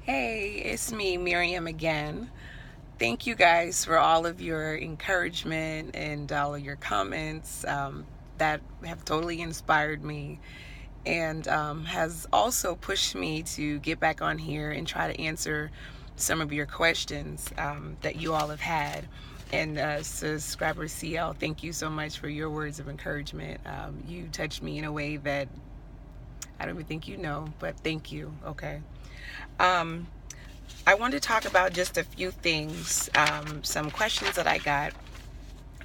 Hey, it's me, Miriam, again. Thank you guys for all of your encouragement and all of your comments that have totally inspired me and has also pushed me to get back on here and try to answer some of your questions that you all have had. And subscriber CL, thank you so much for your words of encouragement. You touched me in a way that I don't even think you know, but thank you. Okay. I want to talk about just a few things, some questions that I got.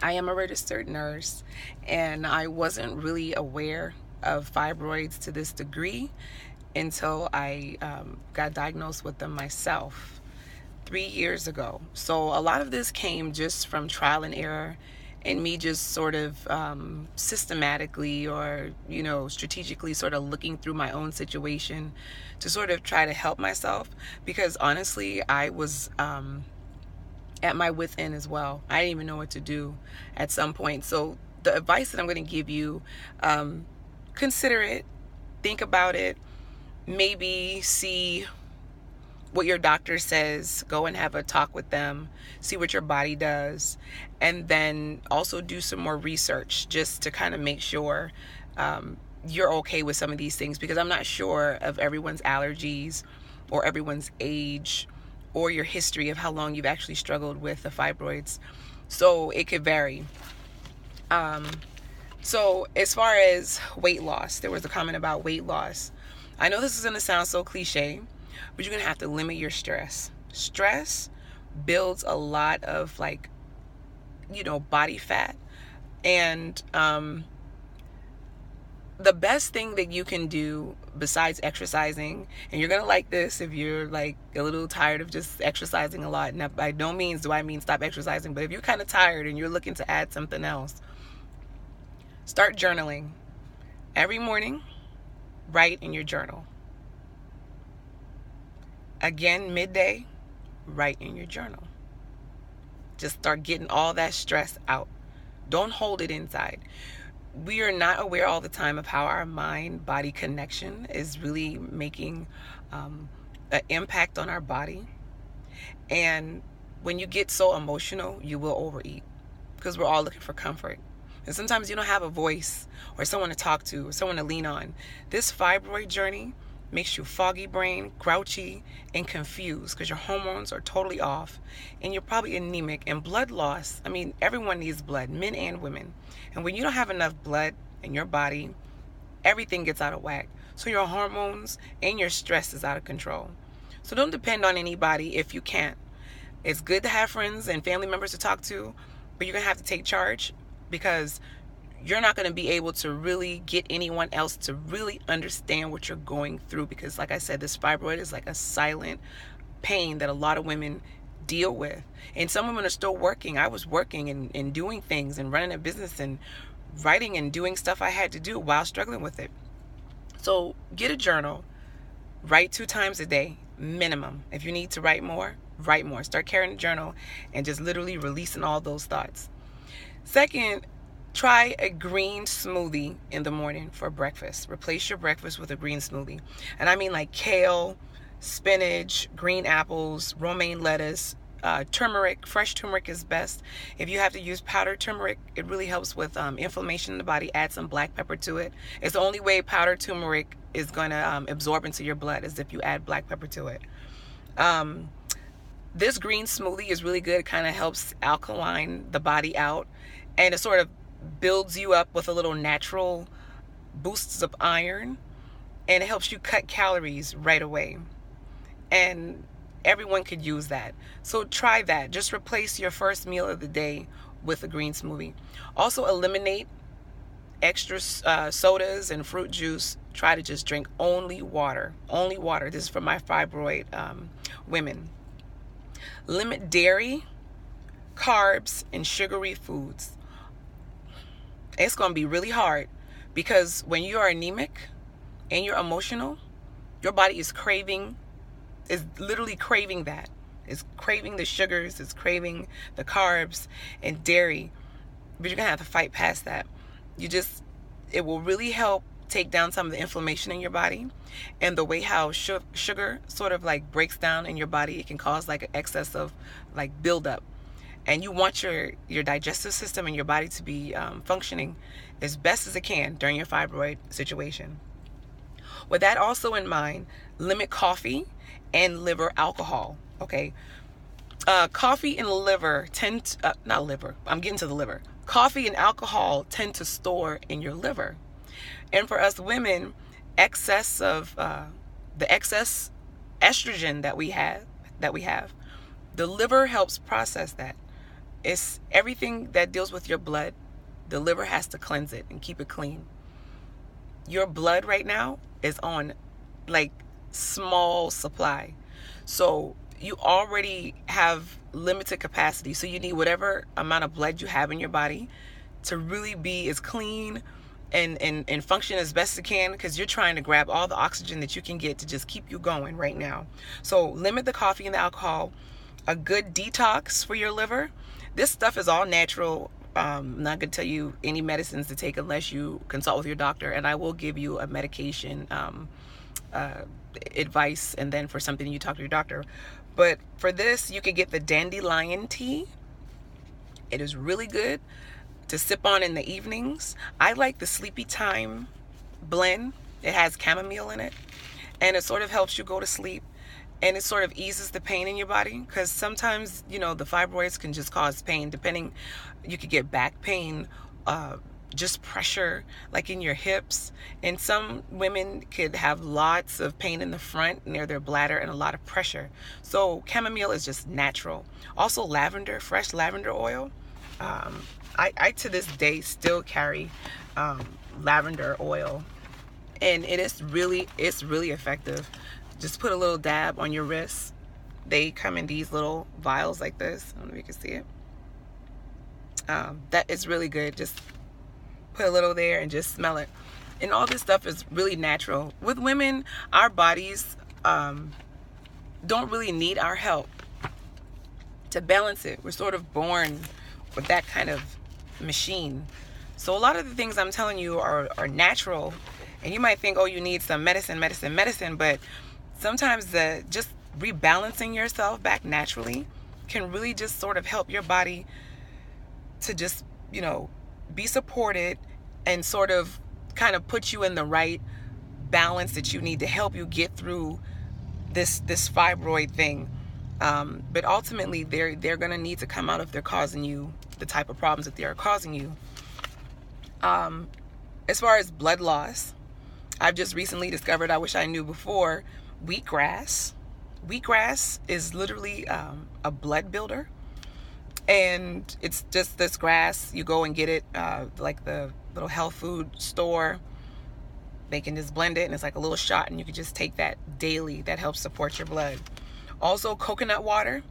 I am a registered nurse, and I wasn't really aware of fibroids to this degree until I got diagnosed with them myself 3 years ago. So a lot of this came just from trial and error and me just sort of systematically or strategically sort of looking through my own situation to sort of try to help myself, because honestly I was at my wit's end as well. I didn't even know what to do at some point. So the advice that I'm going to give you, consider it, think about it, maybe see what your doctor says, go and have a talk with them, see what your body does, and then also do some more research just to kind of make sure you're okay with some of these things, because I'm not sure of everyone's allergies or everyone's age or your history of how long you've actually struggled with the fibroids. So it could vary. So as far as weight loss, there was a comment about weight loss. I know this is going to sound so cliche, but you're going to have to limit your stress. Stress builds a lot of body fat. And the best thing that you can do besides exercising, and you're going to like this if you're like a little tired of just exercising a lot. Now, by no means do I mean stop exercising, but if you're kind of tired and you're looking to add something else, start journaling. Every morning, write in your journal. Again, midday, write in your journal. Just start getting all that stress out. Don't hold it inside. We are not aware all the time of how our mind-body connection is really making an impact on our body. And when you get so emotional, you will overeat, because we're all looking for comfort. And sometimes you don't have a voice or someone to talk to or someone to lean on. This fibroid journey makes you foggy brain, grouchy, and confused because your hormones are totally off and you're probably anemic. And blood loss, I mean, everyone needs blood, men and women. And when you don't have enough blood in your body, everything gets out of whack. So your hormones and your stress is out of control. So don't depend on anybody if you can't. It's good to have friends and family members to talk to, but you're going to have to take charge, because you're not going to be able to really get anyone else to really understand what you're going through, because like I said, this fibroid is like a silent pain that a lot of women deal with. And some women are still working. I was working and doing things and running a business and writing and doing stuff I had to do while struggling with it. So get a journal. Write 2 times a day, minimum. If you need to write more, write more. Start carrying a journal and just literally releasing all those thoughts. Second, try a green smoothie in the morning for breakfast. Replace your breakfast with a green smoothie. And I mean like kale, spinach, green apples, romaine lettuce, turmeric. Fresh turmeric is best. If you have to use powdered turmeric, it really helps with inflammation in the body. Add some black pepper to it. It's the only way powdered turmeric is going to absorb into your blood, is if you add black pepper to it. This green smoothie is really good. It kind of helps alkaline the body out, and it sort of builds you up with a little natural boosts of iron, and it helps you cut calories right away. And everyone could use that. So try that. Just replace your first meal of the day with a green smoothie. Also eliminate extra sodas and fruit juice. Try to just drink only water. Only water. This is for my fibroid women. Limit dairy, carbs, and sugary foods. It's going to be really hard, because when you are anemic and you're emotional, your body is literally craving that. It's craving the sugars, it's craving the carbs and dairy, but you're going to have to fight past that. It will really help take down some of the inflammation in your body, and the way how sugar sort of like breaks down in your body. It can cause like an excess of like buildup, and you want your digestive system and your body to be functioning as best as it can during your fibroid situation. With that also in mind, limit coffee and liver alcohol. Okay, coffee and liver not liver. I'm getting to the liver. Coffee and alcohol tend to store in your liver, and for us women, excess of the excess estrogen that we have, the liver helps process that. It's everything that deals with your blood. The liver has to cleanse it and keep it clean. Your blood right now is on like small supply. So you already have limited capacity. So you need whatever amount of blood you have in your body to really be as clean and function as best it can, because you're trying to grab all the oxygen that you can get to just keep you going right now. So limit the coffee and the alcohol. A good detox for your liver. This stuff is all natural. I'm not going to tell you any medicines to take unless you consult with your doctor, and I will give you a medication advice, and then for something you talk to your doctor. But for this, you can get the dandelion tea. It is really good to sip on in the evenings. I like the Sleepy Time blend. It has chamomile in it, and it sort of helps you go to sleep, and it sort of eases the pain in your body, because sometimes, you know, the fibroids can just cause pain. Depending, you could get back pain, just pressure like in your hips, and some women could have lots of pain in the front near their bladder and a lot of pressure. So chamomile is just natural. Also lavender, fresh lavender oil. I to this day still carry lavender oil, and it's really effective. Just put a little dab on your wrist. They come in these little vials like this. I don't know if you can see it. That is really good. Just put a little there and just smell it. And all this stuff is really natural. With women, our bodies don't really need our help to balance it. We're sort of born with that kind of machine. So a lot of the things I'm telling you are natural. And you might think, oh, you need some medicine, but sometimes just rebalancing yourself back naturally can really just sort of help your body to just, you know, be supported and sort of kind of put you in the right balance that you need to help you get through this fibroid thing. But ultimately, they're going to need to come out if they're causing you the type of problems that they are causing you. As far as blood loss, I've just recently discovered, I wish I knew before, wheatgrass. Wheatgrass is literally a blood builder, and it's just this grass. You go and get it like the little health food store. They can just blend it, and it's like a little shot, and you can just take that daily. That helps support your blood. Also, coconut water,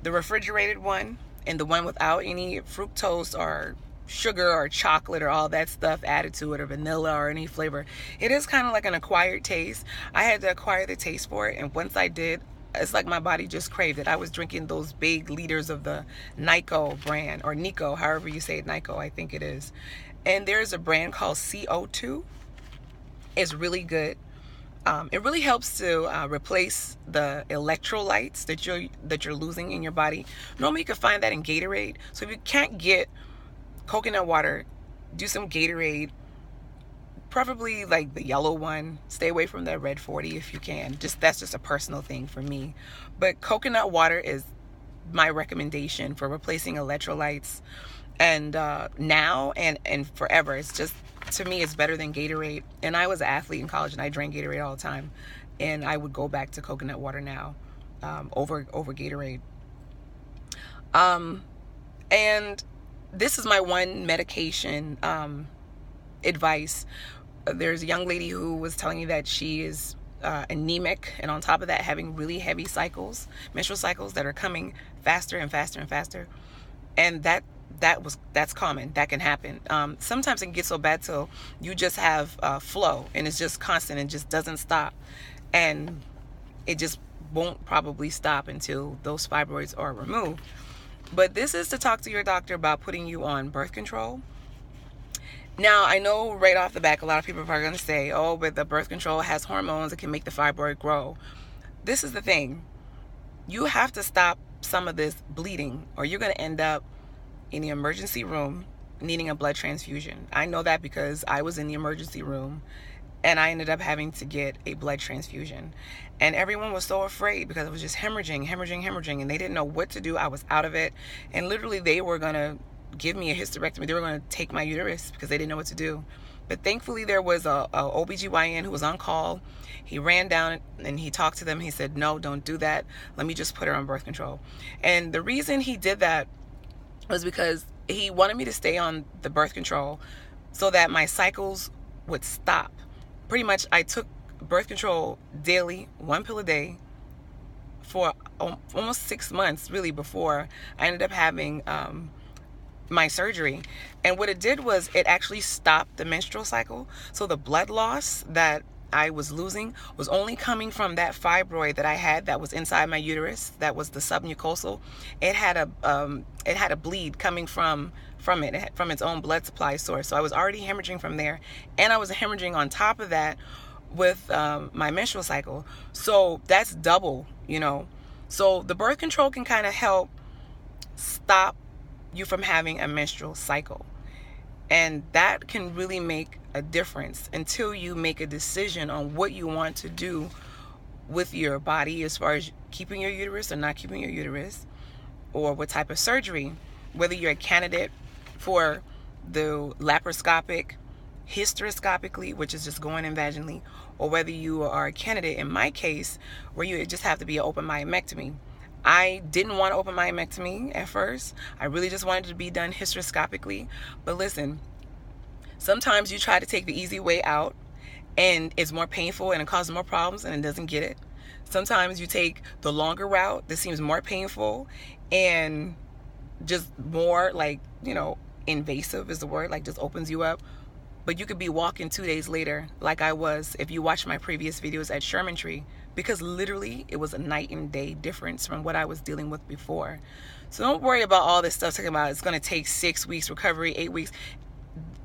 the refrigerated one, and the one without any fructose or sugar or chocolate or all that stuff added to it, or vanilla or any flavor. It is kind of like an acquired taste. I had to acquire the taste for it, and once I did, it's like my body just craved it. I was drinking those big liters of the Nico brand, or Nico, however you say it, Nico, I think it is. And there's a brand called CO2. It's really good. It really helps to replace the electrolytes that you're losing in your body. Normally you can find that in Gatorade. So if you can't get coconut water, do some Gatorade, preferably like the yellow one. Stay away from the red 40 if you can. That's just a personal thing for me. But coconut water is my recommendation for replacing electrolytes, and now and forever. It's just, to me, it's better than Gatorade. And I was an athlete in college, and I drank Gatorade all the time, and I would go back to coconut water now over Gatorade. And this is my one medication advice. There's a young lady who was telling me that she is anemic, and on top of that, having really heavy cycles, menstrual cycles that are coming faster and faster and faster. And that's common. That can happen. Sometimes it can get so bad till you just have flow, and it's just constant and just doesn't stop, and it just won't probably stop until those fibroids are removed. But this is to talk to your doctor about putting you on birth control. Now, I know right off the back, a lot of people are probably going to say, oh, but the birth control has hormones that can make the fibroid grow. This is the thing. You have to stop some of this bleeding, or you're going to end up in the emergency room needing a blood transfusion. I know that because I was in the emergency room and I ended up having to get a blood transfusion. And everyone was so afraid because it was just hemorrhaging, and they didn't know what to do. I was out of it. And literally they were going to give me a hysterectomy. They were going to take my uterus because they didn't know what to do. But thankfully there was a OBGYN who was on call. He ran down and he talked to them. He said, no, don't do that. Let me just put her on birth control. And the reason he did that was because he wanted me to stay on the birth control so that my cycles would stop. Pretty much I took birth control daily, 1 pill a day, for almost 6 months, really, before I ended up having my surgery. And what it did was it actually stopped the menstrual cycle. So the blood loss that I was losing was only coming from that fibroid that I had that was inside my uterus, that was the submucosal. It had a bleed coming from it, from its own blood supply source. So I was already hemorrhaging from there, and I was hemorrhaging on top of that with my menstrual cycle. So that's double, you know. So the birth control can kind of help stop you from having a menstrual cycle. And that can really make a difference until you make a decision on what you want to do with your body as far as keeping your uterus or not keeping your uterus, or what type of surgery, whether you're a candidate for the laparoscopic, hysteroscopically, which is just going in vaginally, or whether you are a candidate, in my case, where you just have to be an open myomectomy. I didn't want to open myomectomy at first. I really just wanted it to be done hysteroscopically. But listen, sometimes you try to take the easy way out and it's more painful and it causes more problems and it doesn't get it. Sometimes you take the longer route that seems more painful and just more, like, you know, invasive is the word, like just opens you up. But you could be walking 2 days later, like I was, if you watch my previous videos at Sherman Tree, because literally it was a night and day difference from what I was dealing with before. So don't worry about all this stuff talking about it's going to take 6 weeks recovery, 8 weeks.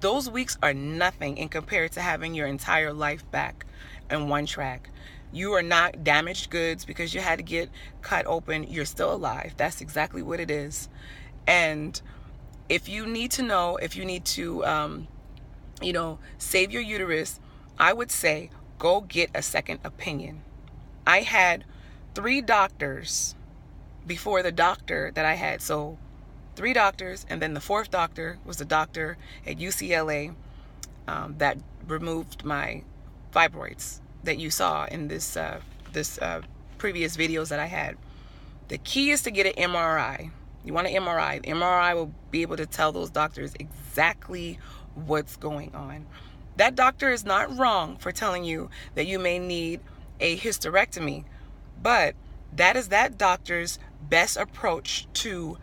Those weeks are nothing in compared to having your entire life back in one track. You are not damaged goods because you had to get cut open. You're still alive. That's exactly what it is. And if you need to know, if you need to, save your uterus, I would say go get a second opinion. I had 3 doctors before the doctor that I had. So 3 doctors, and then the 4th doctor was the doctor at UCLA that removed my fibroids that you saw in this previous videos that I had. The key is to get an MRI. You want an MRI. The MRI will be able to tell those doctors exactly what's going on. That doctor is not wrong for telling you that you may need a hysterectomy, but that is that doctor's best approach to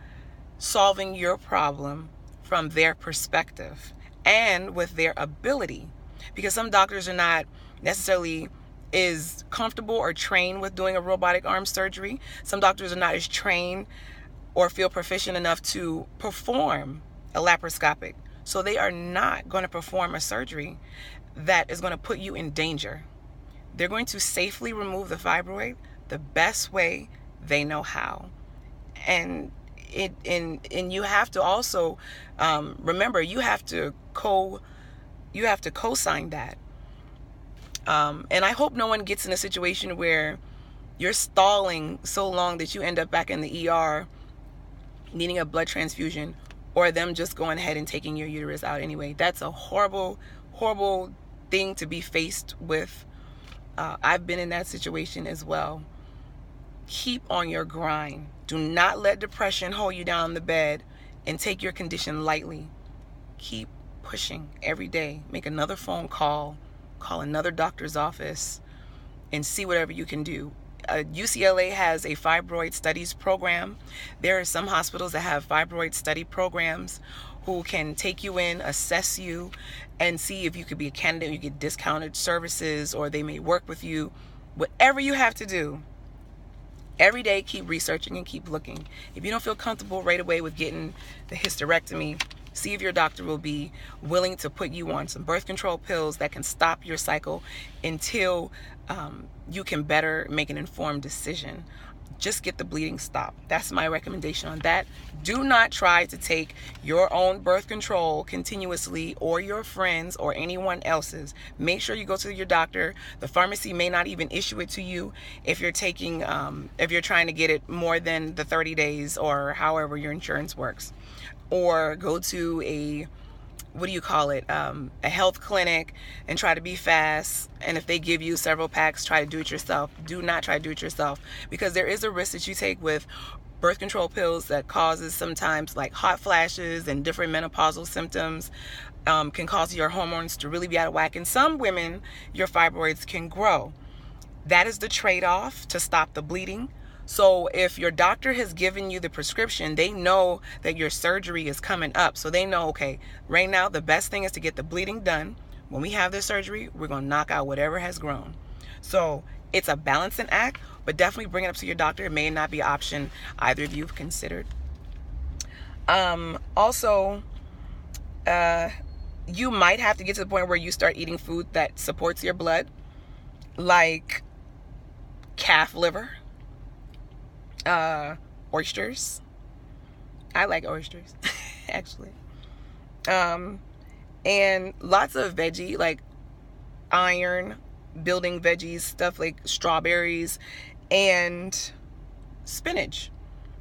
solving your problem from their perspective and with their ability, because some doctors are not necessarily as comfortable or trained with doing a robotic arm surgery. Some doctors are not as trained or feel proficient enough to perform a laparoscopic. So they are not going to perform a surgery that is going to put you in danger. They're going to safely remove the fibroid the best way they know how. And you have to also remember, you have to co-sign that. And I hope no one gets in a situation where you're stalling so long that you end up back in the ER needing a blood transfusion, or them just going ahead and taking your uterus out anyway. That's a horrible, horrible thing to be faced with. I've been in that situation as well. Keep on your grind. Do not let depression hold you down in the bed and take your condition lightly. Keep pushing every day. Make another phone call. Call another doctor's office and see whatever you can do. UCLA has a fibroid studies program. There are some hospitals that have fibroid study programs who can take you in, assess you, and see if you could be a candidate. You get discounted services, or they may work with you. Whatever you have to do, every day keep researching and keep looking. If you don't feel comfortable right away with getting the hysterectomy, See if your doctor will be willing to put you on some birth control pills that can stop your cycle until you can better make an informed decision. Just get the bleeding stopped. That's my recommendation on that. Do not try to take your own birth control continuously, or your friends or anyone else's. Make sure you go to your doctor. The pharmacy may not even issue it to you if you're taking, if you're trying to get it more than the 30 days or however your insurance works. Or go to a health clinic and try to be fast. And if they give you several packs, try to do it yourself. Do not try to do it yourself, because there is a risk that you take with birth control pills that causes sometimes like hot flashes and different menopausal symptoms. Can cause your hormones to really be out of whack. In some women, your fibroids can grow. That is the trade-off to stop the bleeding. So if your doctor has given you the prescription, they know that your surgery is coming up. So they know, okay, right now the best thing is to get the bleeding done. When we have this surgery, we're going to knock out whatever has grown. So it's a balancing act, but definitely bring it up to your doctor. It may not be an option either of you have considered. Also, you might have to get to the point where you start eating food that supports your blood, like calf liver. Oysters. I like oysters, actually. And lots of veggie, like iron building veggies, stuff like strawberries and spinach.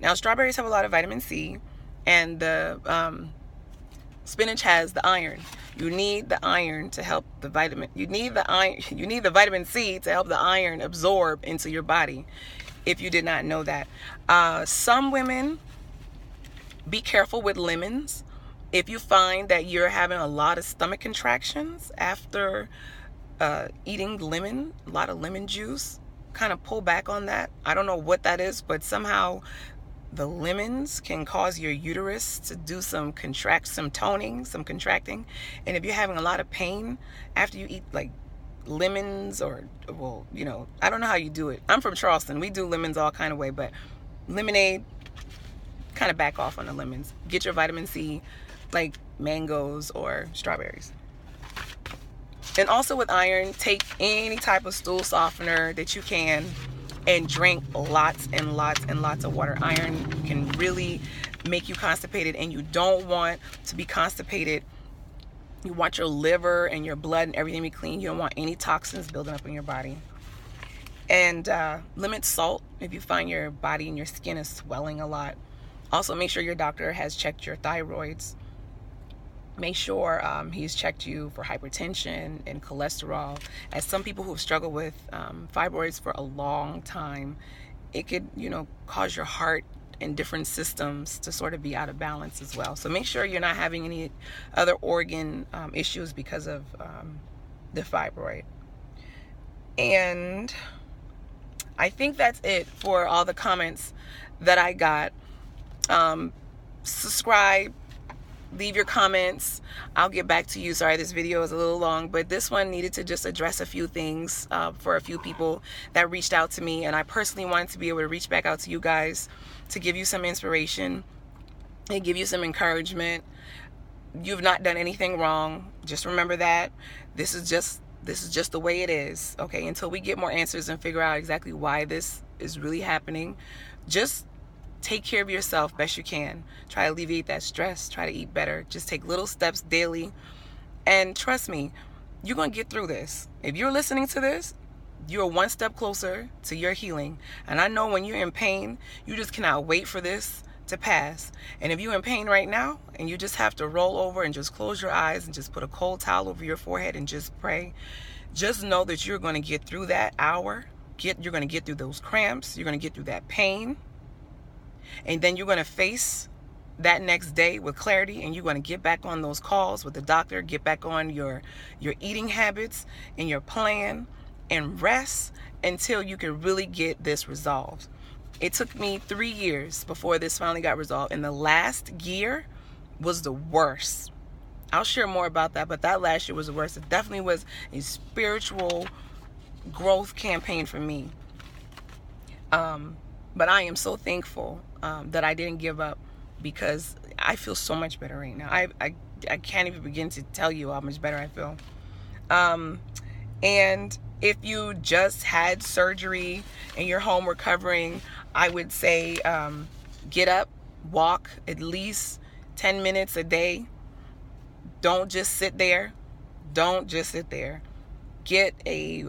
Now, strawberries have a lot of vitamin C, and the spinach has the iron. You need the iron to help the vitamin. You need the vitamin C to help the iron absorb into your body. If you did not know that. Some women, be careful with lemons. If you find that you're having a lot of stomach contractions after eating lemon, a lot of lemon juice, kind of pull back on that. I don't know what that is, but somehow the lemons can cause your uterus to do some toning, some contracting. And if you're having a lot of pain after you eat like lemons, or, well, you know, I don't know how you do it. I'm from Charleston. We do lemons all kind of way, but lemonade, kind of back off on the lemons. Get your vitamin C, like mangoes or strawberries. And also with iron, take any type of stool softener that you can and drink lots and lots and lots of water. Iron can really make you constipated, and you don't want to be constipated. You want your liver and your blood and everything to be clean. You don't want any toxins building up in your body. And limit salt if you find your body and your skin is swelling a lot. Also, make sure your doctor has checked your thyroids. Make sure he's checked you for hypertension and cholesterol. As some people who have struggled with fibroids for a long time, it could, cause your heart and different systems to sort of be out of balance as well. So make sure you're not having any other organ issues because of the fibroid. And I think that's it for all the comments that I got. Subscribe, leave your comments. I'll get back to you. Sorry, this video is a little long, but this one needed to just address a few things for a few people that reached out to me, and I personally wanted to be able to reach back out to you guys to give you some inspiration and give you some encouragement. You've not done anything wrong. Just remember that this is just the way it is. Okay, until we get more answers and figure out exactly why this is really happening, just take care of yourself best you can. Try to alleviate that stress. Try to eat better. Just take little steps daily. And trust me, you're going to get through this. If you're listening to this, you're one step closer to your healing. And I know when you're in pain, you just cannot wait for this to pass. And if you're in pain right now and you just have to roll over and just close your eyes and just put a cold towel over your forehead and just pray, just know that you're going to get through that hour. You're going to get through those cramps. You're going to get through that pain. And then you're going to face that next day with clarity, and you're going to get back on those calls with the doctor, get back on your eating habits and your plan, and rest until you can really get this resolved. It took me 3 years before this finally got resolved, and the last year was the worst. I'll share more about that, but that last year was the worst. It definitely was a spiritual growth campaign for me. But I am so thankful that I didn't give up because I feel so much better right now. I can't even begin to tell you how much better I feel. And if you just had surgery and you're home recovering, I would say get up, walk at least 10 minutes a day. Don't just sit there. Don't just sit there. Get a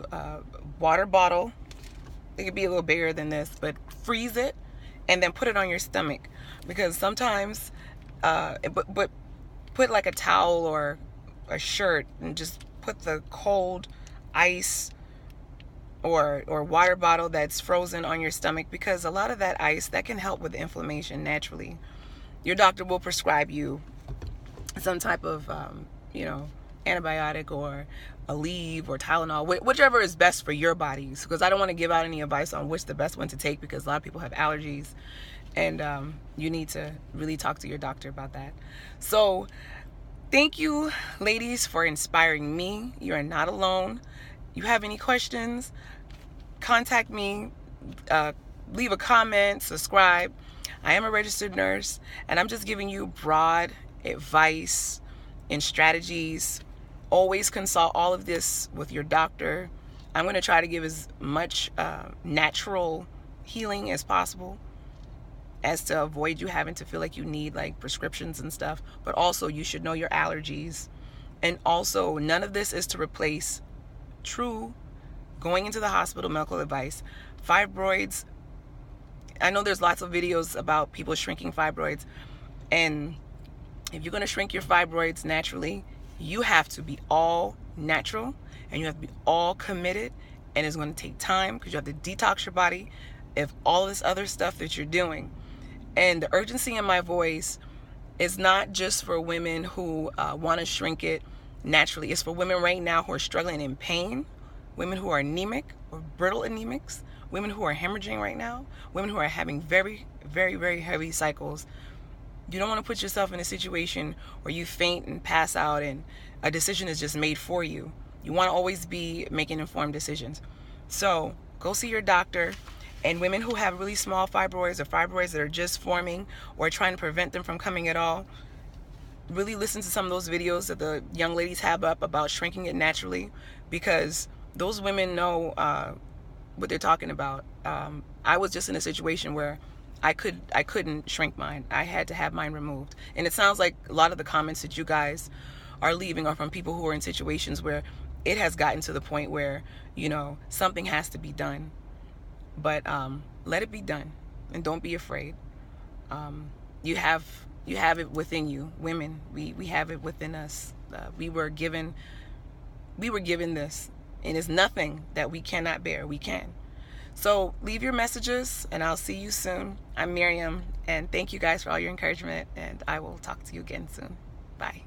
water bottle. It could be a little bigger than this, but freeze it and then put it on your stomach, because sometimes but put like a towel or a shirt and just put the cold ice or water bottle that's frozen on your stomach, because a lot of that ice, that can help with inflammation naturally. Your doctor will prescribe you some type of antibiotic or Aleve or Tylenol, whichever is best for your bodies, because I don't want to give out any advice on which the best one to take, because a lot of people have allergies, and you need to really talk to your doctor about that. So thank you, ladies, for inspiring me. You are not alone. You have any questions, contact me, leave a comment, subscribe. I am a registered nurse, and I'm just giving you broad advice and strategies. Always consult all of this with your doctor. I'm going to try to give as much natural healing as possible, as to avoid you having to feel like you need like prescriptions and stuff. But also, you should know your allergies. And also, none of this is to replace true going into the hospital medical advice. Fibroids, I know there's lots of videos about people shrinking fibroids, and if you're going to shrink your fibroids naturally, you have to be all natural, and you have to be all committed, and it's going to take time, because you have to detox your body of all this other stuff that you're doing. And the urgency in my voice is not just for women who want to shrink it naturally. It's for women right now who are struggling in pain, women who are anemic or brittle anemics, women who are hemorrhaging right now, women who are having very, very, very heavy cycles. You don't want to put yourself in a situation where you faint and pass out and a decision is just made for you. You want to always be making informed decisions. So go see your doctor. And women who have really small fibroids, or fibroids that are just forming, or trying to prevent them from coming at all, really listen to some of those videos that the young ladies have up about shrinking it naturally, because those women know what they're talking about. I was just in a situation where I couldn't shrink mine. I had to have mine removed. And it sounds like a lot of the comments that you guys are leaving are from people who are in situations where it has gotten to the point where, something has to be done. But let it be done, and don't be afraid. You have it within you. Women, we have it within us. We were given this, and it's nothing that we cannot bear. We can. So leave your messages, and I'll see you soon. I'm Miriam, and thank you guys for all your encouragement, and I will talk to you again soon. Bye.